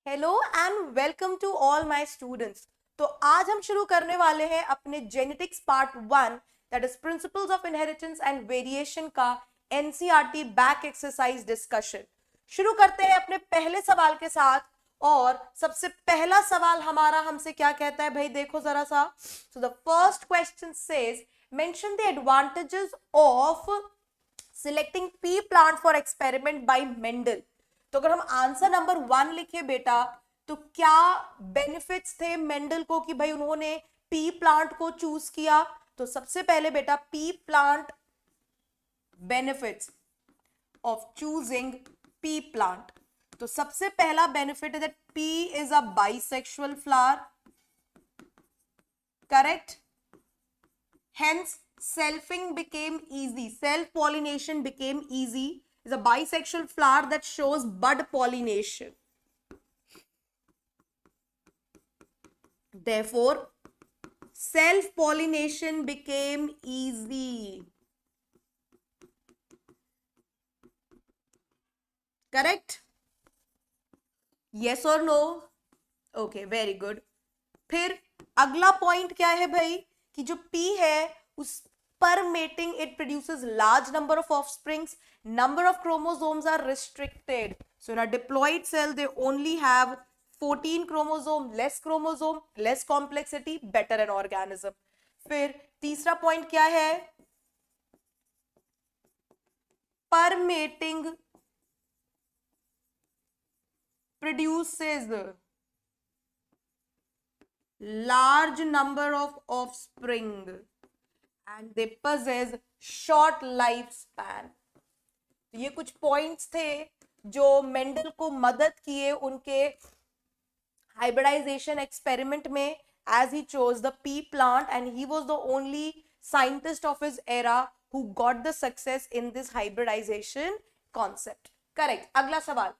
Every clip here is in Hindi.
Hello and welcome to all my students. तो आज हम शुरू करने वाले हैं अपने genetics part 1 that is principles of inheritance and variation का एनसीईआरटी बैक एक्सरसाइज डिस्कशन। शुरू करते हैं अपने पहले सवाल के साथ। और सबसे पहला सवाल हमारा हमसे क्या कहता है भाई, देखो जरा सा। So the first question says mention the advantages of selecting P plant for experiment bye Mendel. तो अगर हम आंसर नंबर 1 लिखे बेटा, तो क्या बेनिफिट्स थे मेंडल को कि भाई उन्होंने पी प्लांट को चूज किया। तो सबसे पहले बेटा P plant benefits of choosing P plant. तो सबसे पहला बेनिफिट है that P is a bisexual flower, correct. Hence, selfing became easy. Self-pollination became easy. It's a bisexual flower that shows bud pollination. Therefore, self-pollination became easy. Correct? Yes or no? Okay, very good. फिर अगला पॉइंट क्या है भाई कि जो P है उस पर mating it produces large number of offsprings, number of chromosomes are restricted, so in a diploid cell they only have 14 chromosome, less complexity, better an organism. फिर तीसरा पॉइंट क्या है, per mating produces large number of offspring and they possess short lifespan। ये कुछ पॉइंट्स थे जो मेंडल को मदद किए उनके हाइब्रिडाइजेशन एक्सपेरिमेंट में, as he chose the pea plant and he was the only scientist of his era who got the success in this hybridisation concept. Correct. अगला सवाल,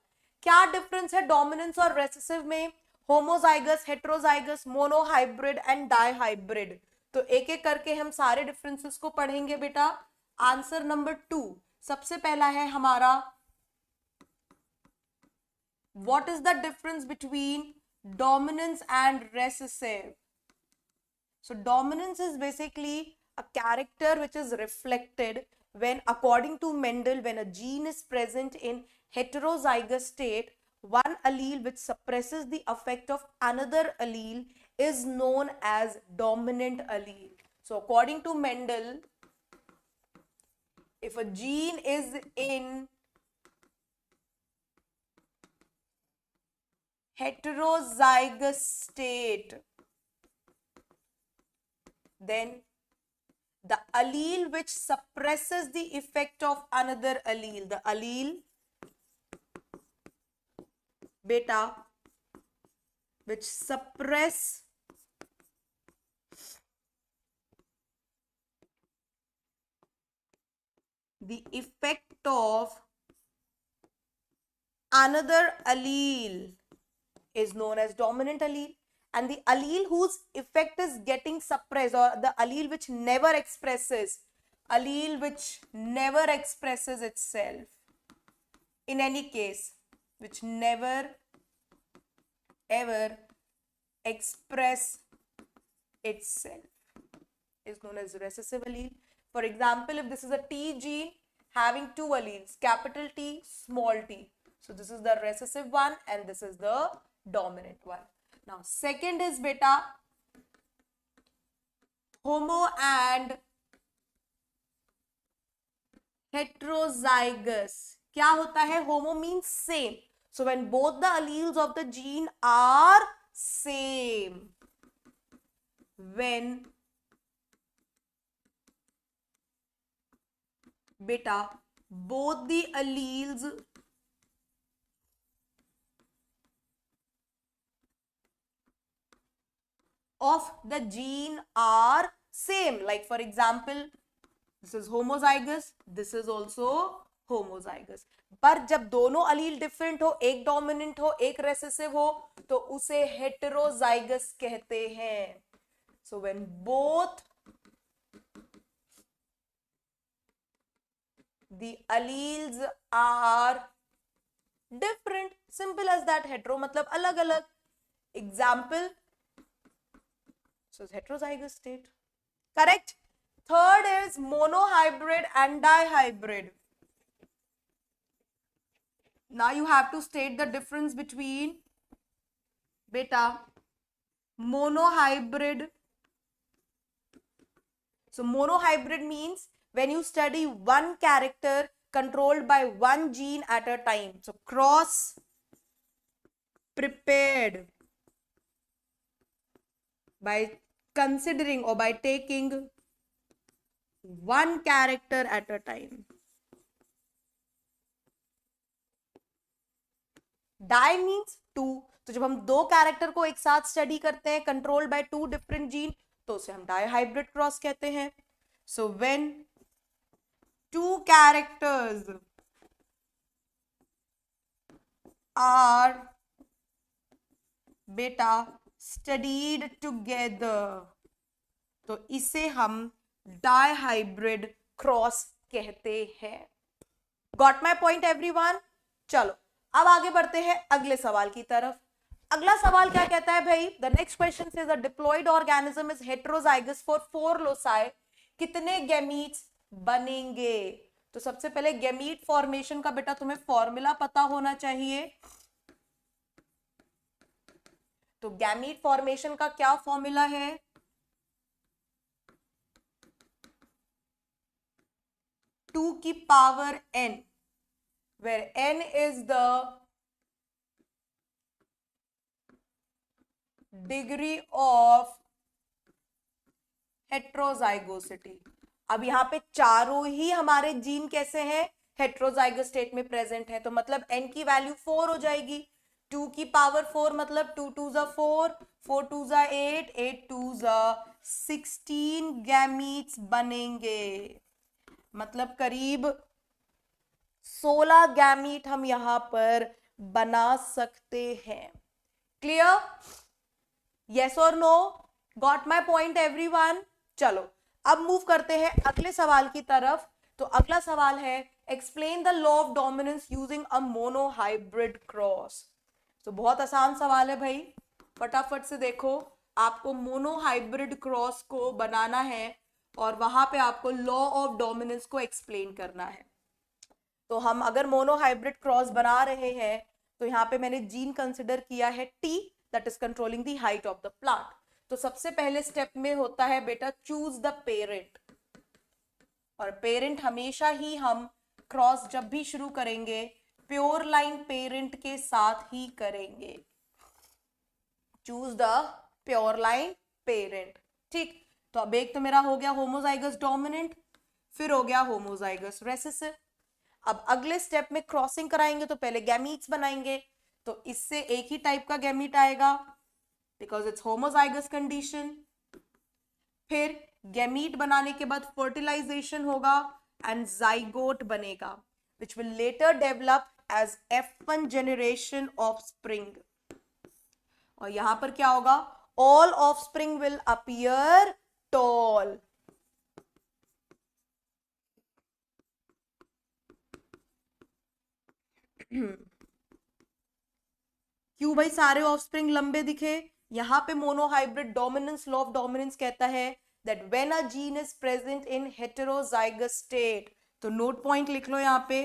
क्या डिफरेंस है डोमिनेंस और रेसेसिव में, homozygous, heterozygous, monohybrid and dihybrid. तो एक एक करके हम सारे डिफरेंसेस को पढ़ेंगे बेटा। आंसर नंबर 2 सबसे पहला है हमारा, what is the difference between dominance and recessive? So dominance is basically a character which is reflected when, according to Mendel, when a gene is present in heterozygous state, one allele which suppresses the effect of another allele is known as dominant allele. So according to Mendel, if a gene is in heterozygous state, then the allele which suppresses the effect of another allele, the allele beta which suppress the effect of another allele is known as dominant allele, and the allele whose effect is getting suppressed, or the allele which never expresses itself in any case, which never ever express itself, is known as recessive allele. For example, if this is a T gene having two alleles, capital T, small t, so this is the recessive one and this is the dominant one. Now second is beta homo and heterozygous। क्या होता है, homo means same, so when both the alleles of the gene are same, when beta both the alleles of the gene are same, like for example this is homozygous, this is also homozygous, पर जब दोनों अलील डिफरेंट हो, एक डोमिनेंट हो एक रेसेसिव हो, तो उसे हेटेरोजाइगस कहते हैं। So when both the alleles are different, simple as that. Hetero मतलब अलग अलग. Example, heterozygous state. Correct. Third is monohybrid and dihybrid. Now you have to state the difference between beta monohybrid. So monohybrid means when you study one character controlled by one gene at a time. So cross prepared by considering or by taking one character at a time. Di means two. तो जब हम दो कैरेक्टर को एक साथ स्टडी करते हैं controlled by two different gene, तो उसे हम डाई हाइब्रिड क्रॉस कहते हैं. So when two characters are बेटा स्टडीड टुगेदर, तो इसे हम डाई हाइब्रिड क्रॉस कहते हैं. Got my point everyone? चलो अब आगे बढ़ते हैं अगले सवाल की तरफ. अगला सवाल क्या कहता है भाई? The next question says a diploid organism is heterozygous for 4 loci. कितने गैमीट्स बनेंगे? तो सबसे पहले गैमीट फॉर्मेशन का बेटा तुम्हें फॉर्मूला पता होना चाहिए. तो गैमीट फॉर्मेशन का क्या फॉर्मूला है? टू की power n, where n is the degree of heterozygosity. अब यहां पे चारों ही हमारे जीन कैसे हैं? हेट्रोजाइगस स्टेट में प्रेजेंट है. तो मतलब n की वैल्यू 4 हो जाएगी. 2 की पावर 4 मतलब 2 2 जा 4, 4 2 जा 8, 8 2 जा 16 गैमीट्स बनेंगे. मतलब करीब 16 गैमीट हम यहां पर बना सकते हैं. क्लियर? यस और no? Got my point everyone? चलो अब मूव करते हैं अगले सवाल की तरफ. तो अगला सवाल है explain the law of dominance using a monohybrid cross. तो बहुत आसान सवाल है भाई, फटाफट से देखो. आपको मोनोहाइब्रिड क्रॉस को बनाना है और वहां पे आपको लॉ ऑफ डोमिनेंस को एक्सप्लेन करना है. तो हम अगर मोनोहाइब्रिड क्रॉस बना रहे हैं तो यहाँ पे मैंने जीन कंसिडर किया है T, that is controlling the height of the plant. तो सबसे पहले स्टेप में होता है बेटा चूज द पेरेंट. और पेरेंट हमेशा ही हम क्रॉस जब भी शुरू करेंगे प्योर लाइन पेरेंट के साथ ही करेंगे. Choose the pure line parent. ठीक. तो अब एक तो मेरा हो गया होमोजाइगस डोमिनेंट, फिर हो गया होमोजाइगस रेसेसिव. अब अगले स्टेप में क्रॉसिंग कराएंगे तो पहले गैमीट्स बनाएंगे. तो इससे एक ही टाइप का गैमीट आएगा बिकॉज इट्स होमोजाइगस कंडीशन. फिर गैमीट बनाने के बाद फर्टिलाइजेशन होगा एंड जाइगोट बनेगा which will later develop as F1 generation offspring. और यहां पर क्या होगा? All offspring will appear tall. क्यों भाई सारे ऑफस्प्रिंग लंबे दिखे? यहां पे monohybrid dominance, law of dominance कहता है that when a gene is present in heterozygous state. तो नोट पॉइंट लिख लो यहां पे.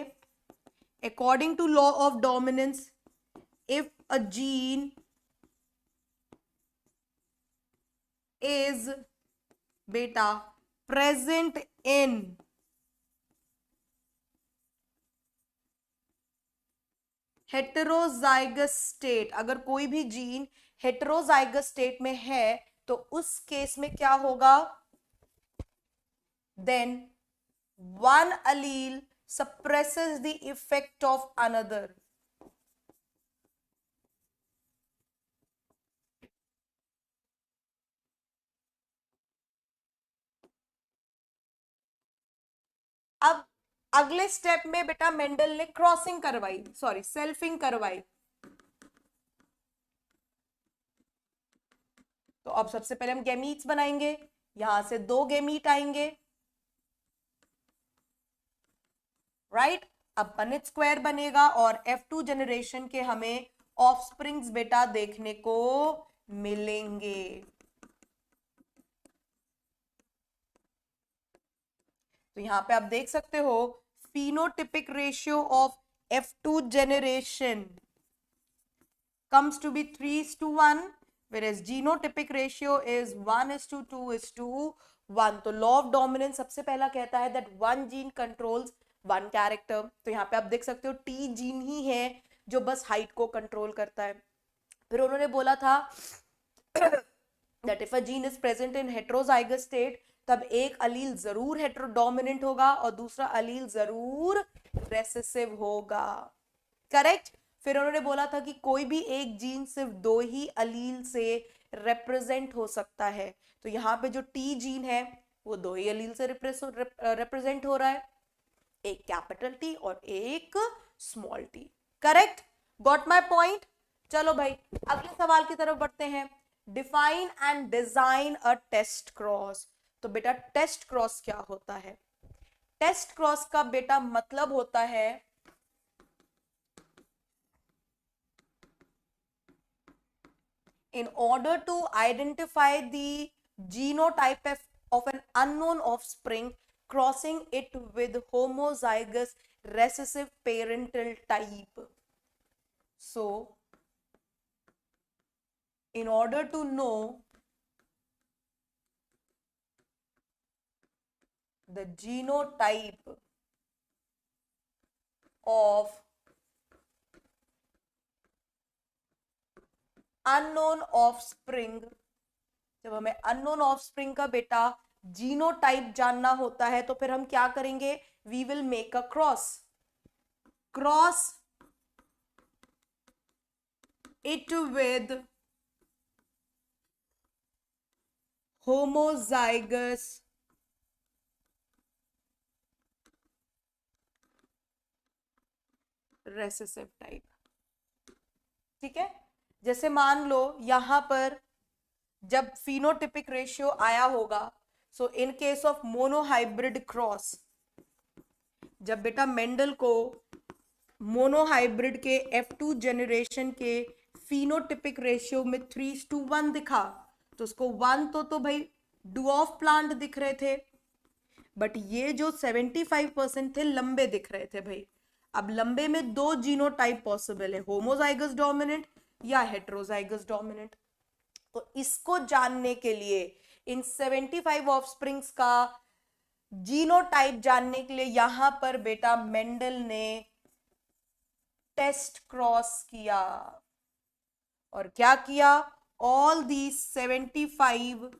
According to law of dominance, if a gene is बेटा प्रेजेंट इन हेटेरोजाइगस स्टेट, अगर कोई भी जीन हेटेरोजाइगस स्टेट में है तो उस केस में क्या होगा? Then one allele suppresses the effect of another. अब अगले स्टेप में बेटा मेंडल ने क्रॉसिंग करवाई, सॉरी सेल्फिंग करवाई. तो अब सबसे पहले हम गैमीट्स बनाएंगे. यहां से 2 गैमीट आएंगे, राइट? अब पनिट स्क्वायर बनेगा और F2 जनरेशन के हमें ऑफस्प्रिंग्स बेटा देखने को मिलेंगे। तो यहां पे आप देख सकते हो phenotypic ratio of F2 generation comes to be 3:1, whereas genotypic ratio is 1:2:1. तो लॉ ऑफ डोमिनेंस सबसे पहला कहता है that one gene controls one character. तो यहाँ पे आप देख सकते हो T जीन ही है जो बस हाइट को कंट्रोल करता है। फिर उन्होंने बोला था that if a gene is present in heterozygous state, तब एक अलील जरूर हेटेरोडोमिनेंट होगा और दूसरा अलील जरूर रेसेसिव होगा। करेक्ट। फिर उन्होंने बोला था कि कोई भी एक जीन सिर्फ दो ही अलील से रिप्रेजेंट हो सकता है। तो यहाँ पे जो टी जीन है वो दो ही अलील से रिप्रेजेंट हो रहा है, एक कैपिटल टी और एक small T. Correct, got my point. चलो भाई अगले सवाल की तरफ बढ़ते हैं। Define and design a test cross. तो बेटा टेस्ट क्रॉस क्या होता है? टेस्ट क्रॉस का बेटा मतलब होता है in order to identify the genotype of an unknown offspring, crossing it with homozygous recessive parental type. So, in order to know the genotype of unknown offspring, जब हमें अननोन ऑफस्प्रिंग का बेटा जीनोटाइप जानना होता है तो फिर हम क्या करेंगे? We will make a cross it with homozygous recessive type. ठीक है, जैसे मान लो यहां पर जब फिनोटिपिक रेशियो आया होगा, so in case of monohybrid cross, जब बेटा मेंडल को मोनोहाइब्रिड के F2 जनरेशन के फिनोटिपिक रेशियो में 3:1 दिखा, तो उसको 1 तो भाई डुऑफ प्लांट दिख रहे थे, बट ये जो 75% थे लंबे दिख रहे थे भाई। अब लंबे में दो जीनोटाइप पॉसिबल है, होमोजाइगस डोमिनेंट या हेटेरोजाइगस डोमिनेंट। तो इसको जानने के लिए इन 75 ऑफस्प्रिंग्स का जीनोटाइप जानने के लिए यहां पर बेटा मेंडल ने टेस्ट क्रॉस किया। और क्या किया? All the 75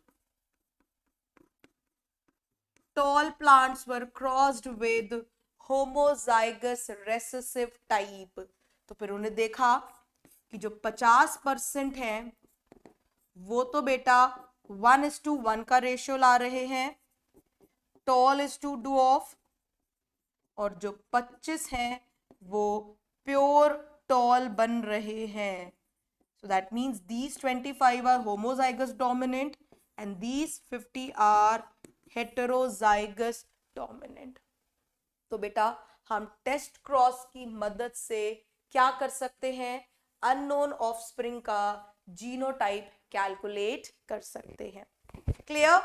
tall plants were crossed with homozygous recessive type। तो फिर उन्हें देखा कि जो 50% है वो तो बेटा 1:1 का रेशियो ला रहे हैं, टॉल इज टू डुऑफ, और जो 25 हैं वो प्योर टॉल बन रहे हैं। So that means these 25 are homozygous dominant and these 50 are heterozygous dominant। तो बेटा हम टेस्ट क्रॉस की मदद से क्या कर सकते हैं? अननोन ऑफस्प्रिंग का जीनोटाइप कैलकुलेट कर सकते हैं। क्लियर?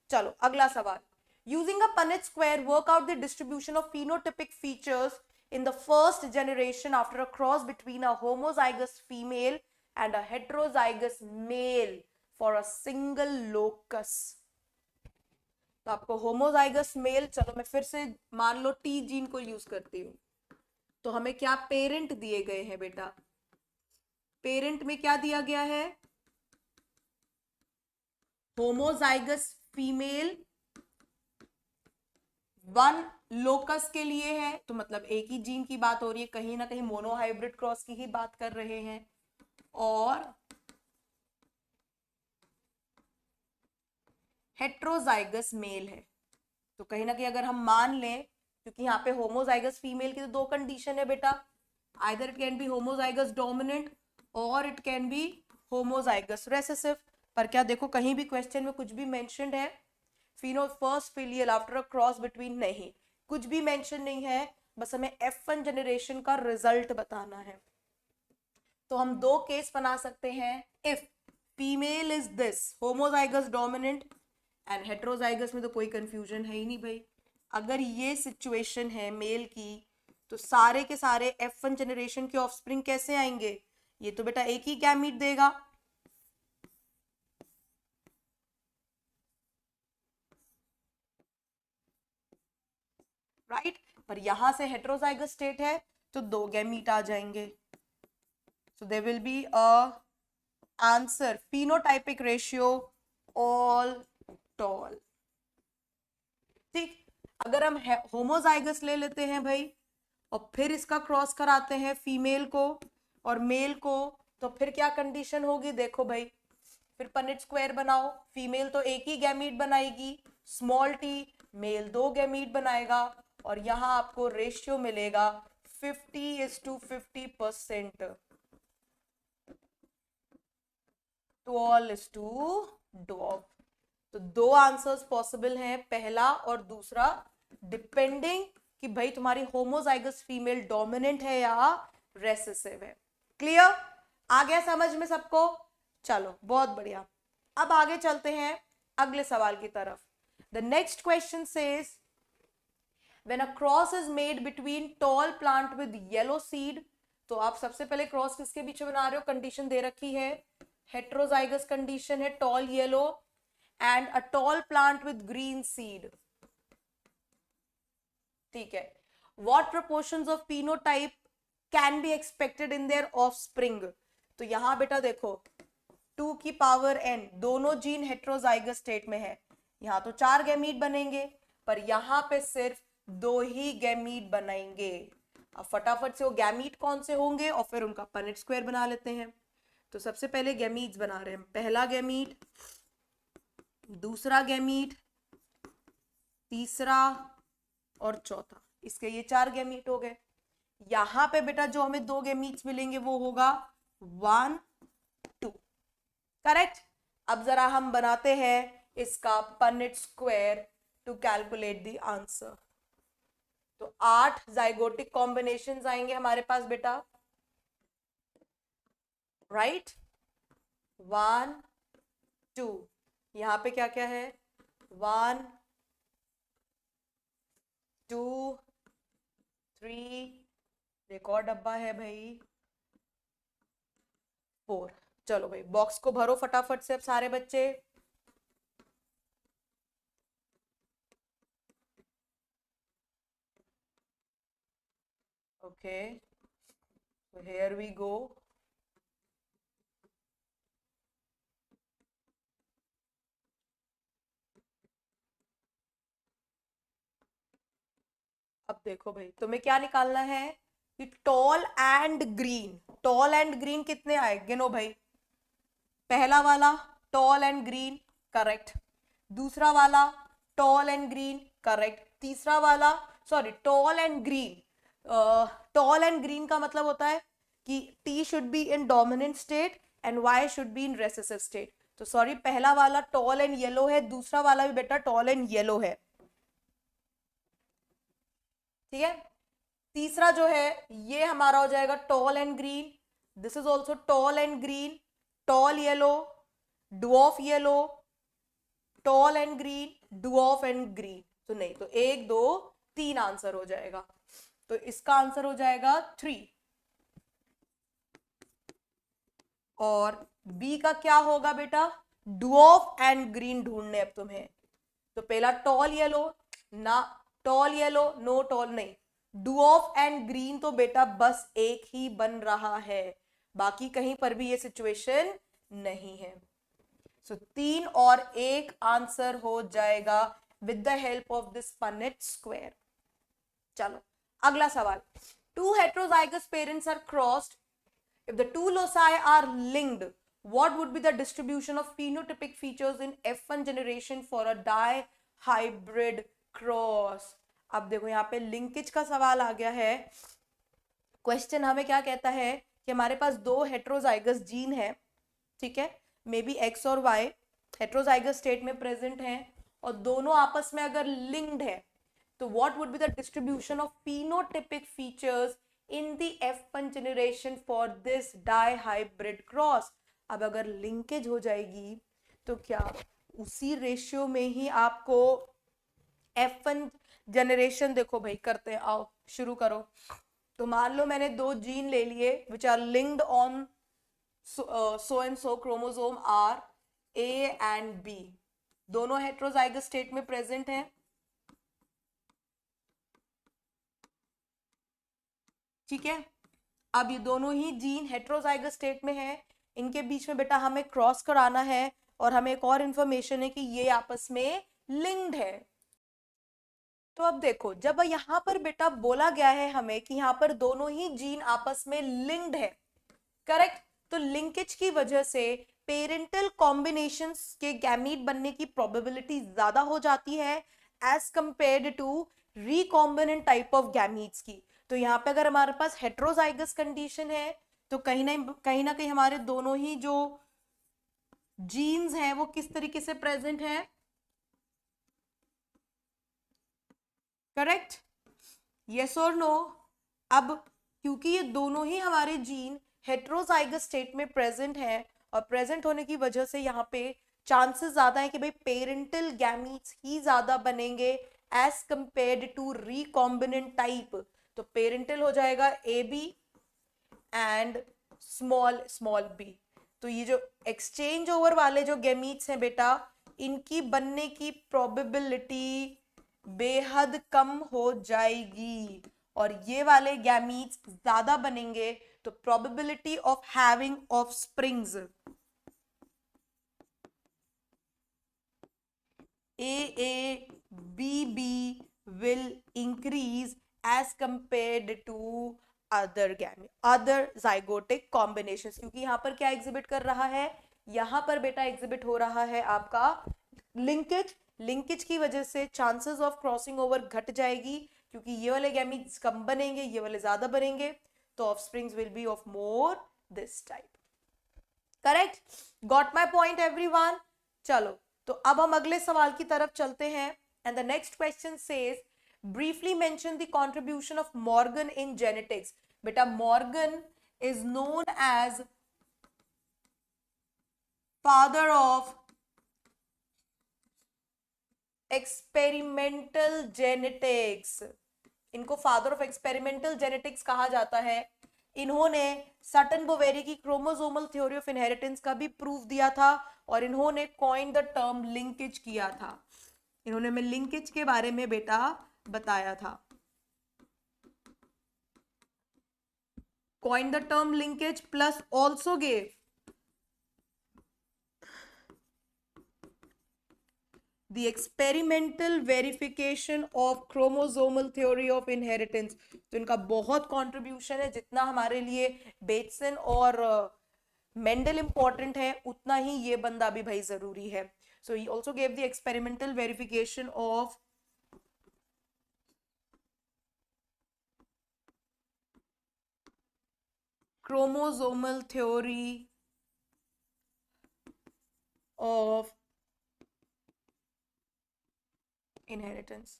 चलो अगला सवाल। Using a Punnett square work out the distribution of phenotypic features in the first generation after a cross between a homozygous female and a heterozygous male for a single locus। तो आपको होमोजाइगस मेल, चलो मैं फिर से मान लो टी जीन को यूज करती हूँ, तो हमें क्या पेरेंट दिए गए हैं बेटा? पेरेंट में क्या दिया गया है? होमोजाइगस फीमेल 1 लोकस के लिए है, तो मतलब एक ही जीन की बात हो रही है, कहीं ना कहीं मोनोहाइब्रिड क्रॉस की ही बात कर रहे हैं। और हेट्रोजाइगस मेल है, तो कहीं ना कहीं अगर हम मान लें, क्योंकि यहाँ पे होमोजाइगस फीमेल की तो दो कंडीशन है बेटा, either it can be homozygous dominant और it can be homozygous recessive. पर क्या देखो कहीं भी क्वेश्चन में कुछ भी मेंशन्ड है Fino first filial after a cross between? नहीं, कुछ भी मेंशन नहीं है। बस हमें F1 जनरेशन का रिजल्ट बताना है। तो हम दो केस बना सकते हैं। If female is this homozygous dominant and heterozygous में तो कोई कंफ्यूजन है ही नहीं भाई। अगर ये सिचुएशन है मेल की तो सारे के सारे F1 जनरेशन के ऑफस्प्रिंग कैसे आएंगे? ये तो बेटा एक ही गैमीट देगा, राइट? पर यहां से हेट्रोजाइगस स्टेट है तो दो गैमीट आ जाएंगे। So there will be a answer phenotypic ratio all tall. ठीक, अगर हम होमोजाइगस ले लेते हैं भाई और फिर इसका क्रॉस कराते हैं फीमेल को और मेल को, तो फिर क्या कंडीशन होगी? देखो भाई, फिर पनेट स्क्वायर बनाओ। फीमेल तो एक ही गैमीट बनाएगी स्मॉल टी, मेल दो गैमीट बनाएगा और यहां आपको रेशियो मिलेगा 50:50% टॉल इज टू डॉर्फ। तो दो आंसर्स पॉसिबल हैं, पहला और दूसरा, डिपेंडिंग कि भाई तुम्हारी होमोजाइगस फीमेल डोमिनेंट है या रेसेसिव है। क्लियर? आ गया समझ में सबको? चलो बहुत बढ़िया। अब आगे चलते हैं अगले सवाल की तरफ। The next question says when a cross is made between toll plant with yellow seed, तो आप सबसे पहले क्रॉस किसके बीच में बना रहे हो? कंडीशन दे रखी है, हेट्रोजाइगस कंडीशन है, tall yellow and a tall plant with green seed. ठीक है, what proportions of phenotype can be expected in their offspring? तो यहां बेटा देखो 2 की पावर n, दोनों जीन हेट्रोजाइगस स्टेट में है। यहां तो 4 गैमीट बनेंगे पर यहां पे सिर्फ 2 ही गैमीट बनेंगे। अब फटाफट से वो गैमीट कौन से होंगे और फिर उनका पनेट स्क्वायर बना लेते हैं। तो सबसे पहले गैमीट्स बना रहे हैं, पहला गैमीट, दूसरा गैमीट, तीसरा और चौथा, इसके ये 4 गैमीट हो गए। यहां पे बेटा जो हमें 2 गैमीट्स मिलेंगे वो होगा 1 2, करेक्ट? अब जरा हम बनाते हैं इसका Punnett square to calculate the answer. तो 8 जाइगोटिक कॉम्बिनेशंस आएंगे हमारे पास बेटा, राइट? 1 2, यहां पे क्या क्या है? 1 2 3, एक और डब्बा है भाई 4। चलो भाई बॉक्स को भरो फटाफट से अब सारे बच्चे। Okay, so here we go. अब देखो भाई तुम्हें क्या निकालना है कि toll and green, toll and green कितने आए? गिनो भाई। पहला वाला टॉल एंड ग्रीन, करेक्ट। दूसरा वाला टॉल एंड ग्रीन, करेक्ट। तीसरा वाला sorry toll and green, toll and green का मतलब होता है कि T should be in dominant state and Y should be in recessive state. तो सॉरी पहला वाला टॉल एंड येलो है, दूसरा वाला भी बेटा टॉल एंड येलो है, ठीक है? तीसरा जो है ये हमारा हो जाएगा tall and green, this is also tall and green, tall yellow, dwarf yellow, tall and green, dwarf and green. तो नहीं, तो 1 2 3 आंसर हो जाएगा। तो इसका आंसर हो जाएगा 3। और बी का क्या होगा बेटा? डुऑफ एंड ग्रीन ढूंढने अब तुम्हें। तो पहला टॉल येलो ना, टॉल येलो नो, टॉल नहीं, डुऑफ एंड ग्रीन तो बेटा बस एक ही बन रहा है, बाकी कहीं पर भी ये सिचुएशन नहीं है। सो 3 और 1 आंसर हो जाएगा with the help of this Punnett square. चलो अगला सवाल। 2 heterozygous parents are crossed. If the 2 loci are linked, what would be the distribution of phenotypic features in F1 generation for a dihybrid cross? अब देखो यहाँ पे लिंकेज का सवाल आ गया है। क्वेश्चन हमें क्या कहता है कि हमारे पास 2 हेट्रोजाइगस जीन है, ठीक है, मे बी X और Y हेट्रोजाइगस स्टेट में प्रेजेंट हैं और दोनों आपस में अगर लिंक्ड है तो what would be the distribution of phenotypic features in the F1 generation for this dihybrid cross? अब अगर लिंकेज हो जाएगी तो क्या उसी रेशियो में ही आपको F1 जनरेशन, देखो भाई करते हैं, आओ शुरू करो। तो मान लो मैंने दो जीन ले लिए which are linked on so and so chromosome are A and B, दोनों हेट्रोजाइगस स्टेट में प्रेजेंट हैं। ठीक है, अब ये दोनों ही जीन हेट्रोजाइगस स्टेट में है, इनके बीच में बेटा हमें क्रॉस कराना है और हमें एक और इंफॉर्मेशन है कि ये आपस में लिंक्ड है। तो अब देखो, जब यहाँ पर बेटा बोला गया है हमें कि यहाँ पर दोनों ही जीन आपस में लिंक्ड है, करेक्ट, तो लिंकेज की वजह से पेरेंटल कॉम्बिनेशंस के गैमीट बनने की प्रोबेबिलिटी ज्यादा हो जाती है as compared to recombinant type of gametes की। तो यहाँ पे अगर हमारे पास हेट्रोजाइगस कंडीशन है तो कहीं ना कहीं हमारे दोनों ही जो जीन्स हैं वो किस तरीके से प्रेजेंट है, करेक्ट, यस और नो। अब क्योंकि ये दोनों ही हमारे जीन हेट्रोजाइगस स्टेट में प्रेजेंट है और प्रेजेंट होने की वजह से यहाँ पे चांसेस ज्यादा है कि भाई पेरेंटल गैमीट्स ही ज्यादा बनेंगे as compared to recombinant type. तो पेरेंटल हो जाएगा A B and small small B. तो ये जो एक्सचेंज ओवर वाले जो गैमीट्स हैं बेटा, इनकी बनने की प्रोबेबिलिटी बेहद कम हो जाएगी और ये वाले गैमीट्स ज्यादा बनेंगे। तो probability of having offsprings A B B will increase as compared to other gamete other zygotic combination. क्योंकि यहाँ पर क्या एग्जिबिट कर रहा है, यहाँ पर बेटा एग्जिबिट हो रहा है आपका लिंकेज। लिंकेज की वजह से चांसेस ऑफ क्रॉसिंग ओवर घट जाएगी क्योंकि ये वाले गैमीट्स कम बनेंगे, ये वाले ज्यादा बनेंगे, तो offsprings will be of more this type. Correct, got my point everyone. चलो तो अब हम अगले सवाल की तरफ चलते हैं and the next question says briefly mention the contribution of Morgan in genetics. बेटा Morgan is known as father of experimental genetics. इनको फादर ऑफ एक्सपेरिमेंटल जेनेटिक्स कहा जाता है। इन्होंने सटन बोवेरी की क्रोमोसोमल थ्योरी ऑफ इनहेरिटेंस का भी प्रूफ दिया था और इन्होंने कॉइन द टर्म लिंकेज किया था। इन्होंने हमें लिंकेज के बारे में बेटा बताया था, coined the term linkage plus also gave the experimental verification of chromosomal theory of inheritance। तो इनका बहुत कंट्रीब्यूशन है, जितना हमारे लिए बेटसन और मेंडल इंपॉर्टेंट है उतना ही ये बंदा भी भाई जरूरी है। So he also gave the experimental verification of chromosomal theory of inheritance।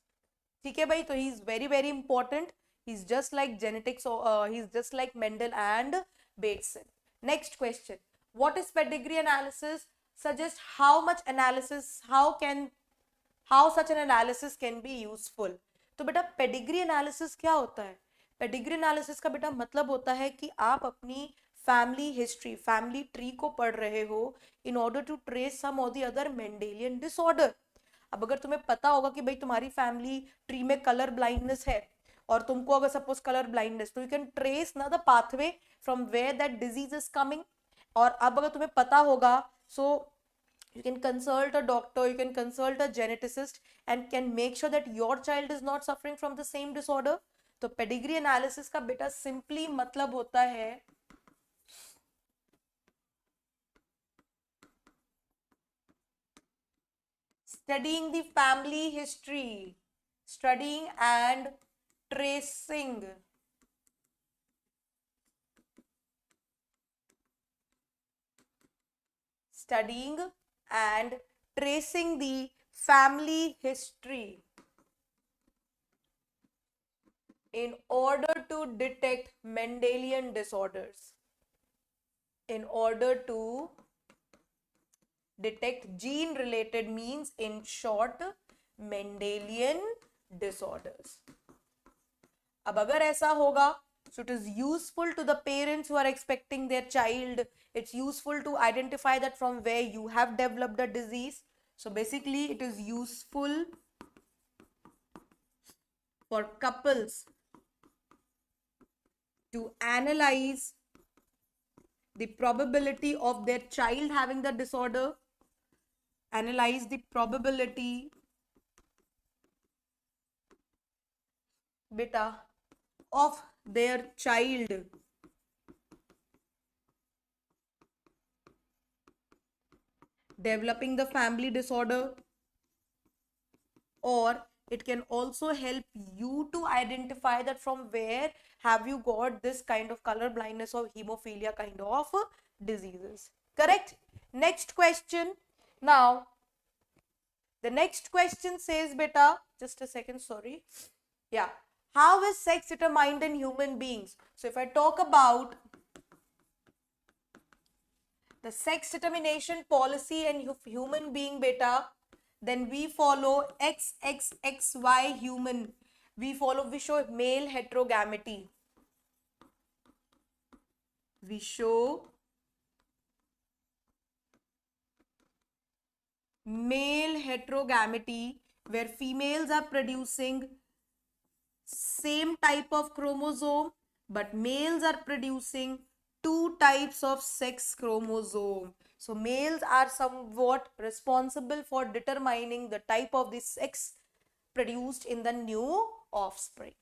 ठीक है भाई, तो he is very very important, he is just like genetics, he is just like Mendel and Bateson. Next question, what is pedigree analysis, suggest how much analysis, how such an analysis can be useful. तो बेटा पेडिग्री एनालिसिस क्या होता है? पेडिग्री एनालिसिस का बेटा मतलब होता है कि आप अपनी फैमिली हिस्ट्री, फैमिली ट्री को पढ़ रहे हो इन ऑर्डर टू ट्रेस सम और द अदर मेंडेलियन डिसऑर्डर। अब अगर तुम्हें पता होगा कि भाई तुम्हारी फैमिली ट्री में कलर ब्लाइंडनेस है और तुमको अगर सपोज कलर ब्लाइंडनेस, तो यू कैन ट्रेस ना the pathway from where that disease is coming. और अब अगर तुम्हें पता होगा, so you can consult a doctor, you can consult a geneticist and can make sure that your child is not suffering from the same disorder। तो पेडिग्री एनालिसिस का बेटा सिंपली मतलब होता है studying the family history, studying and tracing studying and tracing the family history in order to detect Mendelian disorders. In order to detect gene related, means in short Mendelian disorders. अब अगर ऐसा होगा, so it is useful to the parents who are expecting their child, it's useful to identify that from where you have developed the disease. So basically it is useful for couples to analyze the probability of their child having the disorder, analyze the probability beta of their child developing the family disorder, or it can also help you to identify that from where have you got this kind of color blindness or hemophilia kind of diseases. Correct? Next question. Now the next question says, beta, just a second, sorry. Yeah. How is sex determined in human beings? So if I talk about the sex determination policy in human being, beta, then we follow XXXY human. We show male heterogamity. We show male heterogamity, where females are producing same type of chromosome, but males are producing two types of sex chromosome. So males are somewhat responsible for determining the type of the sex produced in the new offspring.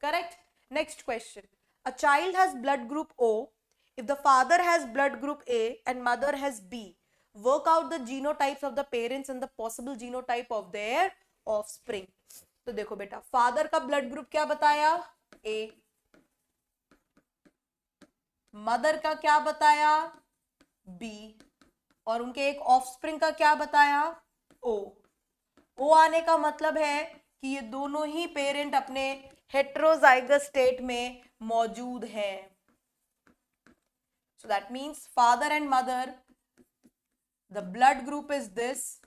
Correct? Next question. A child has blood group O. If the father has blood group A and mother has B, work out the genotypes of the parents and the possible genotype of their offspring. तो देखो बेटा, फादर का ब्लड ग्रुप क्या बताया? ए. मदर का क्या बताया? बी. और उनके एक ऑफस्प्रिंग का क्या बताया? ओ. ओ आने का मतलब है कि ये दोनों ही पेरेंट अपने हेट्रोजाइगस स्टेट में मौजूद हैं. So that means father and mother, the blood group is this.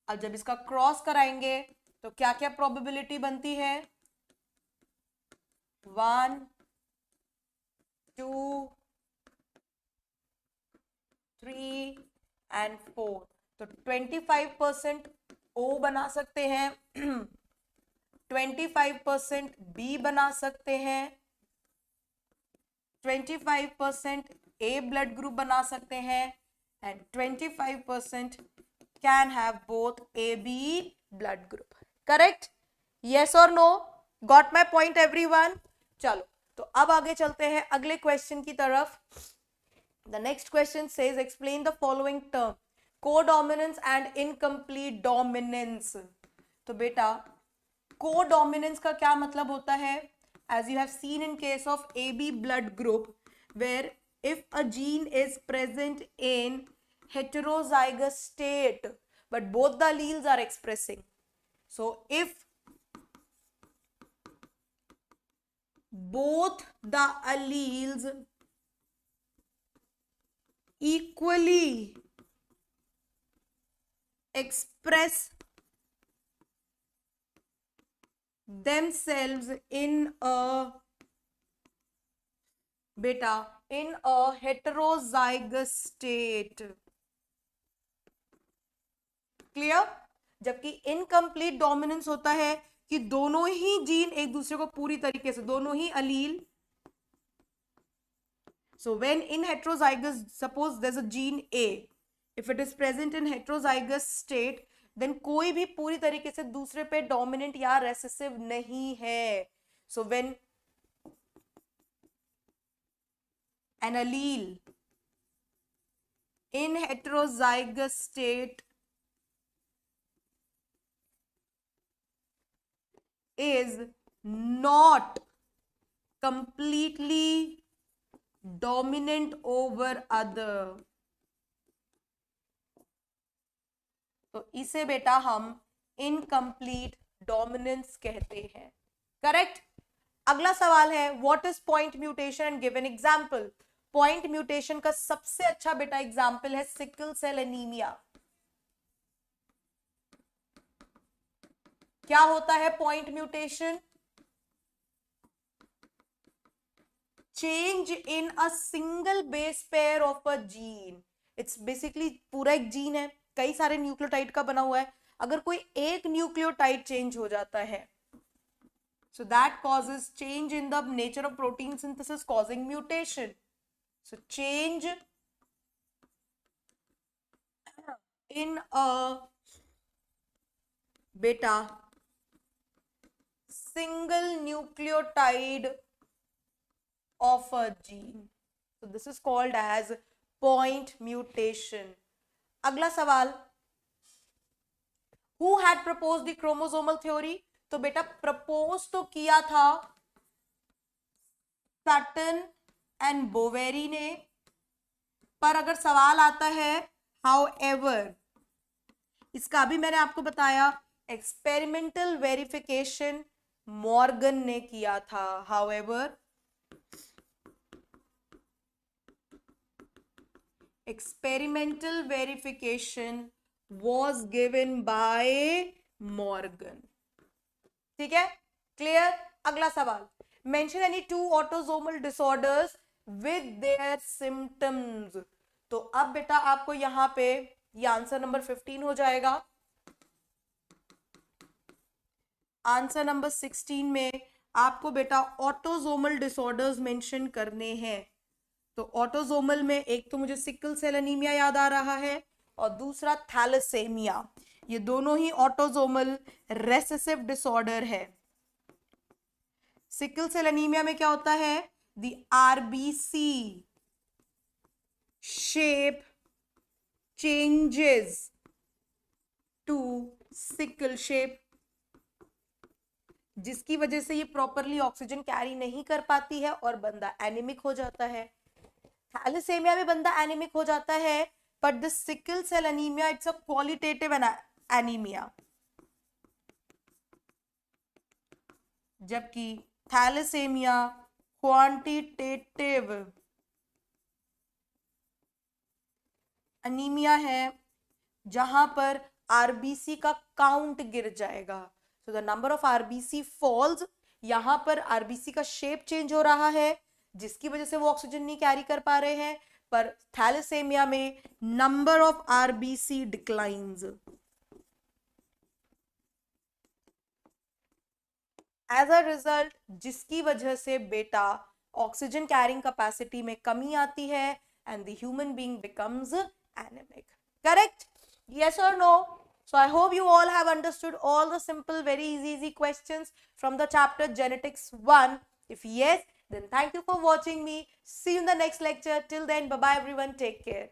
अब जब इसका क्रॉस कराएंगे तो क्या क्या प्रोबेबिलिटी बनती है? 1, 2, 3 and 4. तो 25% O बना सकते हैं, 25% B बना सकते हैं, 25% A ब्लड ग्रुप बना सकते हैं, and 25% can have both AB blood group. Correct? Yes or no? Got my point everyone? चलो, तो अब आगे चलते हैं अगले क्वेश्चन की तरफ. The next question says, explain the following term: codominance and incomplete dominance. तो बेटा, codominance का क्या मतलब होता है? As you have seen in case of AB blood group, where if a gene is present in heterozygous state, but both the alleles are expressing. So if both the alleles equally express themselves in a heterozygous state. Clear? जबकि इनकम्प्लीट डोमिनेंस होता है कि दोनों ही जीन एक दूसरे को पूरी तरीके से, दोनों ही अलील. So when in heterozygous, suppose there's a gene A, if it is present in heterozygous state, then कोई भी पूरी तरीके से दूसरे पे डोमिनेंट या रेसेसिव नहीं है. So when an allele in heterozygous state is not completely dominant over other, तो इसे बेटा हम इनकम्प्लीट डोमिनेंस कहते हैं. करेक्ट। अगला सवाल है what is point mutation and give an example. Point mutation का सबसे अच्छा बेटा एग्जांपल है सिकल सेल एनीमिया। क्या होता है point mutation? Change in a single base pair of a gene. It's basically पूरा एक जीन है, कई सारे न्यूक्लियोटाइड का बना हुआ है, अगर कोई एक न्यूक्लियोटाइड चेंज हो जाता है, so that causes change in the nature of protein synthesis causing mutation. So change in a beta single nucleotide of a gene. So this is called as point mutation. अगला सवाल, who had proposed the chromosomal theory? तो बेटा प्रपोज तो किया था सटन एंड बोवेरी ने, पर अगर सवाल आता है हाउ एवर, इसका अभी मैंने आपको बताया एक्सपेरिमेंटल वेरिफिकेशन मॉर्गन ने किया था। How ever experimental verification was given by Morgan. ठीक है, क्लियर। अगला सवाल, mention any two autosomal disorders with their symptoms. तो अब बेटा आपको यहां पे ये आंसर नंबर 15 हो जाएगा। आंसर नंबर 16 में आपको बेटा ऑटोसोमल डिसऑर्डर्स मेंशन करने हैं। तो ऑटोसोमल में एक तो मुझे सिकल सेल एनीमिया याद आ रहा है और दूसरा थैलेसेमिया। ये दोनों ही ऑटोसोमल रेसेसिव डिसऑर्डर है। सिकल सेल एनीमिया में क्या होता है? The RBC shape changes to sickle shape, जिसकी वजह से ये प्रॉपरली ऑक्सीजन कैरी नहीं कर पाती है और बंदा एनीमिक हो जाता है। थैलेसेमिया में बंदा एनीमिक हो जाता है, but the sickle cell anaemia it's a qualitative anaemia, जबकि थैलेसेमिया क्वांटिटेटिव एनीमिया है जहां पर आरबीसी का काउंट गिर जाएगा। So the number of RBC falls, यहां पर आरबीसी का शेप चेंज हो रहा है जिसकी वजह से वो ऑक्सीजन नहीं कैरी कर पा रहे हैं, पर थैलेसेमिया में number of RBC declines. As a result, जिसकी वजह से बेटा ऑक्सीजन कैरिंग कैपेसिटी में कमी आती है and the human being becomes anaemic. Correct? Yes or no? So I hope you all have understood all the simple, very easy questions from the chapter Genetics 1. If yes, then thank you for watching me. See you in the next lecture. Till then, bye-bye everyone. Take care.